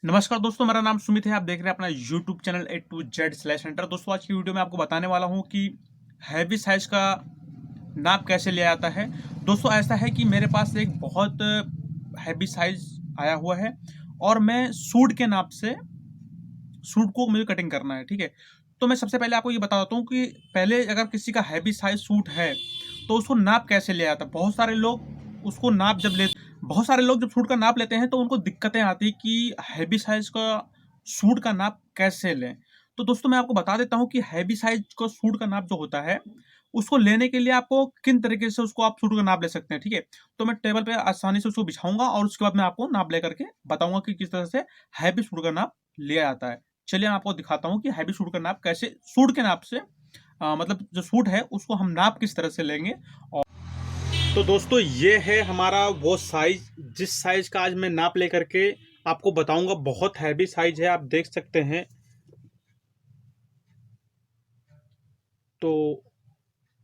नमस्कार दोस्तों, मेरा नाम सुमित है। आप देख रहे हैं अपना YouTube channel A to Z/Hunter। दोस्तों, आज की वीडियो में आपको बताने वाला हूं कि हैवी साइज का नाप कैसे लिया जाता है। दोस्तों, ऐसा है कि मेरे पास एक बहुत हैवी साइज आया हुआ है और मैं सूट के नाप से सूट को मुझे कटिंग करना है। ठीक है, तो मैं सबसे पहले आपको ये बता देता हूँ कि पहले अगर किसी का हैवी साइज सूट है तो उसको नाप कैसे लिया जाता है। बहुत सारे लोग जब सूट का नाप लेते हैं तो उनको दिक्कतें आती कि हैवी साइज का सूट का नाप कैसे लें। तो दोस्तों, मैं आपको बता देता हूँ कि हैवी साइज का सूट का नाप जो होता है उसको लेने के लिए आपको किन तरीके से उसको आप सूट का नाप ले सकते हैं। ठीक है, तो मैं टेबल पे आसानी से उसको बिछाऊंगा और उसके बाद मैं आपको नाप लेकर के बताऊंगा कि किस तरह से हैवी सूट का नाप लिया जाता है। चलिए, मैं आपको दिखाता हूँ कि हैवी सूट का नाप कैसे सूट के नाप से मतलब जो सूट है उसको हम नाप किस तरह से लेंगे। तो दोस्तों, ये है हमारा वो साइज जिस साइज का आज मैं नाप लेकर के आपको बताऊंगा। बहुत हैवी साइज है, आप देख सकते हैं। तो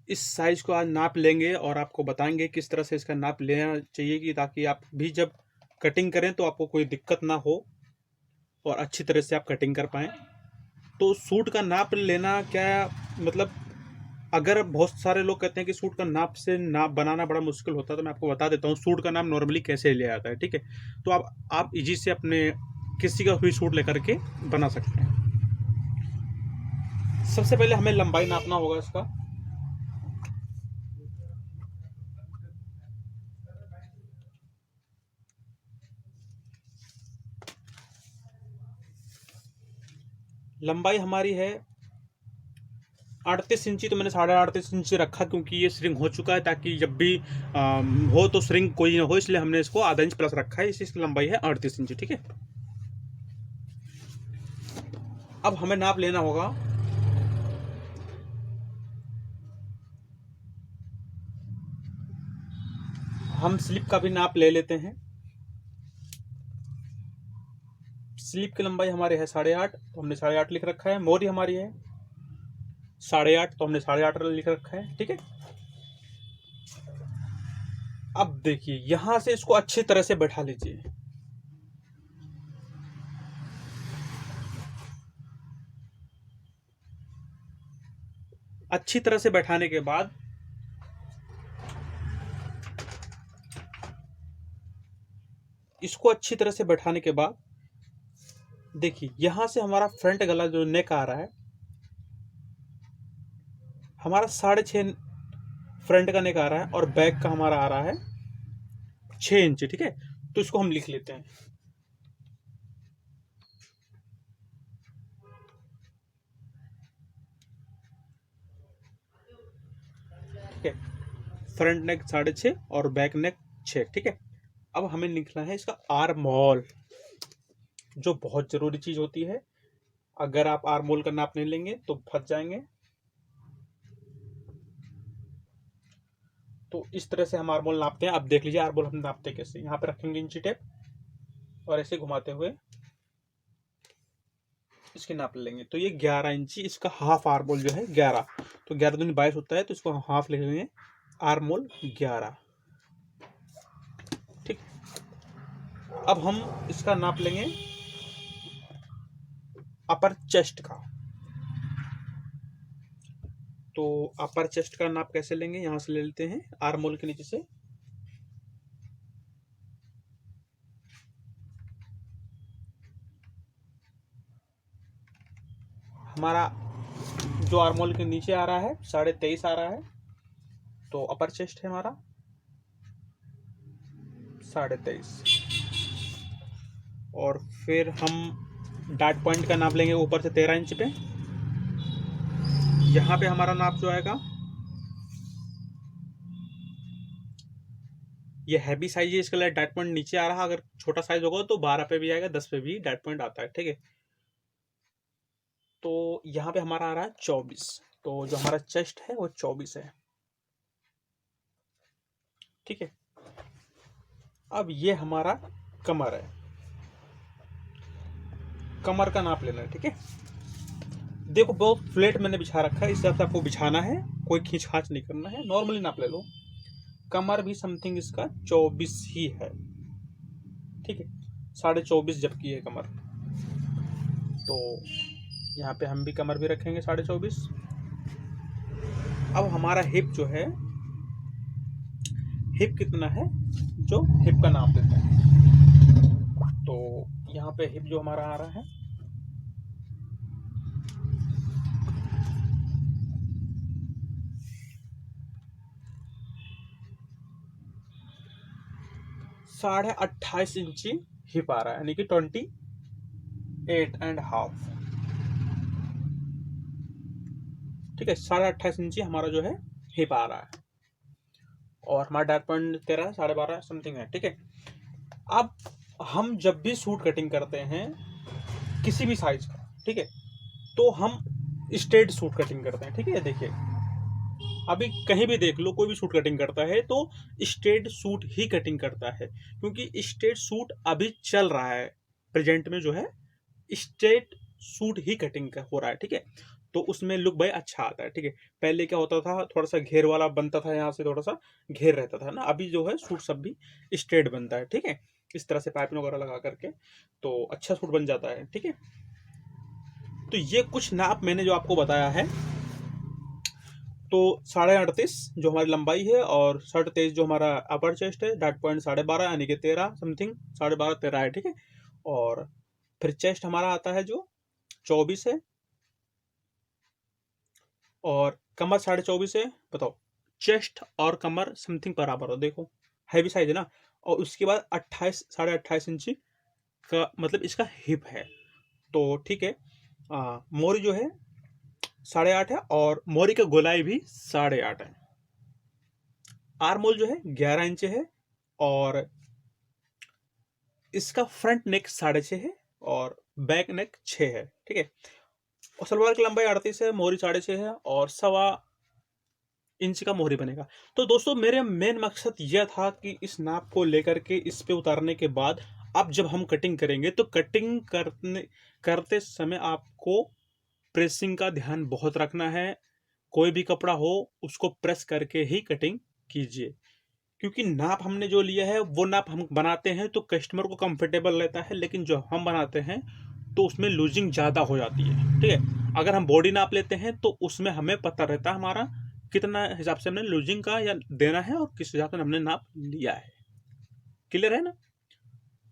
इस साइज को आज नाप लेंगे और आपको बताएंगे किस तरह से इसका नाप लेना चाहिए कि ताकि आप भी जब कटिंग करें तो आपको कोई दिक्कत ना हो और अच्छी तरह से आप कटिंग कर पाएँ। तो सूट का नाप लेना क्या मतलब, अगर बहुत सारे लोग कहते हैं कि सूट का नाप से नाप बनाना बड़ा मुश्किल होता है, तो मैं आपको बता देता हूँ सूट का नाप नॉर्मली कैसे लिया जाता है। ठीक है, तो आप इजी से अपने किसी का भी सूट लेकर के बना सकते हैं। सबसे पहले हमें लंबाई नापना होगा इसका। लंबाई हमारी है 38 इंची। तो मैंने 38.5 इंची रखा क्योंकि ये श्रिंक हो चुका है, ताकि जब भी हो तो श्रिंक कोई ना हो, इसलिए हमने इसको आधा इंच प्लस रखा है। इसकी लंबाई है 38 इंची। ठीक है, अब हमें नाप लेना होगा हम स्लिप का भी नाप ले लेते हैं। स्लीप की लंबाई हमारी है 8.5, तो हमने 8.5 लिख रखा है। मोरी हमारी है 8.5, तो हमने 8.5 लिख रखा है। ठीक है, अब देखिए यहां से इसको अच्छी तरह से बैठा लीजिए। अच्छी तरह से बैठाने के बाद इसको अच्छी तरह से बैठाने के बाद देखिए यहां से हमारा फ्रंट गला जो नेक आ रहा है हमारा 6.5 फ्रंट का नेक आ रहा है और बैक का हमारा आ रहा है 6 इंच। ठीक है, तो इसको हम लिख लेते हैं। ठीक है, फ्रंट नेक 6.5 और बैक नेक 6। ठीक है, अब हमें लिखना है इसका आर्म होल, जो बहुत जरूरी चीज होती है। अगर आप आर्म होल का नाप नहीं लेंगे तो फंस जाएंगे। तो इस तरह से हम आर्म होल नापते हैं। अब देख लीजिए आर्म होल हम नापते कैसे। यहाँ पे रखेंगे इंची टेप और ऐसे घुमाते हुए इसके नाप लेंगे। तो ये 11 इंची, इसका हाफ आर्म होल जो है 11, तो 11 दूनी 22 होता है, तो इसको हम हाफ लिख लेंगे। Arm hole 11। ठीक, अब हम इसका नाप लेंगे अपर चेस्ट का। तो अपर चेस्ट का नाप कैसे लेंगे, यहां से ले लेते हैं आर्म होल के नीचे से। हमारा जो आर्म होल के नीचे आ रहा है 23.5 आ रहा है, तो अपर चेस्ट है हमारा 23.5। और फिर हम डार्ट पॉइंट का नाप लेंगे ऊपर से 13 इंच पे। यहाँ पे हमारा नाप जो आएगा, ये हैवी साइज है, इसके लिए डार्ट पॉइंट नीचे आ रहा है। अगर छोटा साइज होगा तो 12 पे भी आएगा, 10 पे भी डार्ट पॉइंट आता है। ठीक है, तो यहाँ पे हमारा आ रहा है 24। तो जो हमारा चेस्ट है वो 24 है। ठीक है, अब ये हमारा कमर है। कमर का नाप लेना है। ठीक है, देखो बहुत फ्लैट मैंने बिछा रखा है, इस हिसाब से आपको बिछाना है, कोई खींच खाच नहीं करना है, नॉर्मली नाप ले लो। कमर भी समथिंग इसका 24 ही है। ठीक है, 24.5 जबकि है कमर। तो यहाँ पे हम भी कमर भी रखेंगे 24.5। अब हमारा हिप जो है, हिप कितना है, जो हिप का नाप लेते हैं। तो यहाँ पे हिप जो हमारा आ रहा है 28.5 इंची हिप आ रहा है, यानी कि 28.5। ठीक है, 28.5 इंची हमारा जो है हिप आ रहा है, और हमारा डार्ट पॉइंट 13 12.5 समथिंग है। ठीक है, अब हम जब भी सूट कटिंग करते हैं किसी भी साइज का, ठीक है, तो हम स्ट्रेट सूट कटिंग करते हैं। ठीक है, देखिए अभी कहीं भी देख लो, कोई भी सूट कटिंग करता है तो स्ट्रेट सूट ही कटिंग करता है, क्योंकि स्ट्रेट सूट अभी चल रहा है प्रेजेंट में, जो है स्ट्रेट सूट ही कटिंग का हो रहा है। ठीक है, तो उसमें लुक भाई अच्छा आता है। ठीक है, पहले क्या होता था, थोड़ा सा घेर वाला बनता था, यहाँ से थोड़ा सा घेर रहता था ना, अभी जो है सूट सब भी स्ट्रेट बनता है। ठीक है, इस तरह से पाइपिंग वगैरह लगा करके तो अच्छा सूट बन जाता है। ठीक है, तो ये कुछ नाप मैंने जो आपको बताया है, तो 38.5 जो हमारी लंबाई है, और 23 जो हमारा अपर चेस्ट है, डार्ट पॉइंट 12.5 यानी कि 13 समथिंग, 12.5 13 है। ठीक है, और फिर चेस्ट हमारा आता है जो 24 है, और कमर 24.5 है। बताओ, चेस्ट और कमर समथिंग बराबर हो, देखो हैवी साइज है ना। और उसके बाद 28 इंची का मतलब इसका हिप है। तो ठीक है, मोरी जो है 8.5 है, और मोरी का गोलाई भी 8.5 है। आर्मोल जो है 11 इंच है, और इसका फ्रंट नेक 6.5 है, और बैक नेक 6 है। ठीक है, और सलवार की लंबाई 38 है, मोहरी 6.5 है, और 1.25 इंच का मोहरी बनेगा। तो दोस्तों मेरे मेन मकसद यह था कि इस नाप को लेकर के इस पे उतारने के बाद अब जब हम कटिंग करेंगे तो कटिंग करते समय आपको प्रेसिंग का ध्यान बहुत रखना है। कोई भी कपड़ा हो उसको प्रेस करके ही कटिंग कीजिए, क्योंकि नाप हमने जो लिया है वो नाप हम बनाते हैं तो कस्टमर को कंफर्टेबल रहता है, लेकिन जो हम बनाते हैं तो उसमें लूजिंग ज़्यादा हो जाती है। ठीक है, अगर हम बॉडी नाप लेते हैं तो उसमें हमें पता रहता है हमारा कितना हिसाब से हमने लूजिंग का या देना है, और किस हिसाब से हमने नाप लिया है। क्लियर है ना?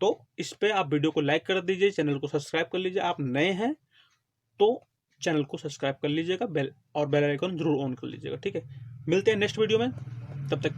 तो इस पे आप वीडियो को लाइक कर दीजिए, चैनल को सब्सक्राइब कर लीजिए। आप नए हैं तो चैनल को सब्सक्राइब कर लीजिएगा, बेल आइकन जरूर ऑन कर लीजिएगा। ठीक है, मिलते हैं नेक्स्ट वीडियो में, तब तक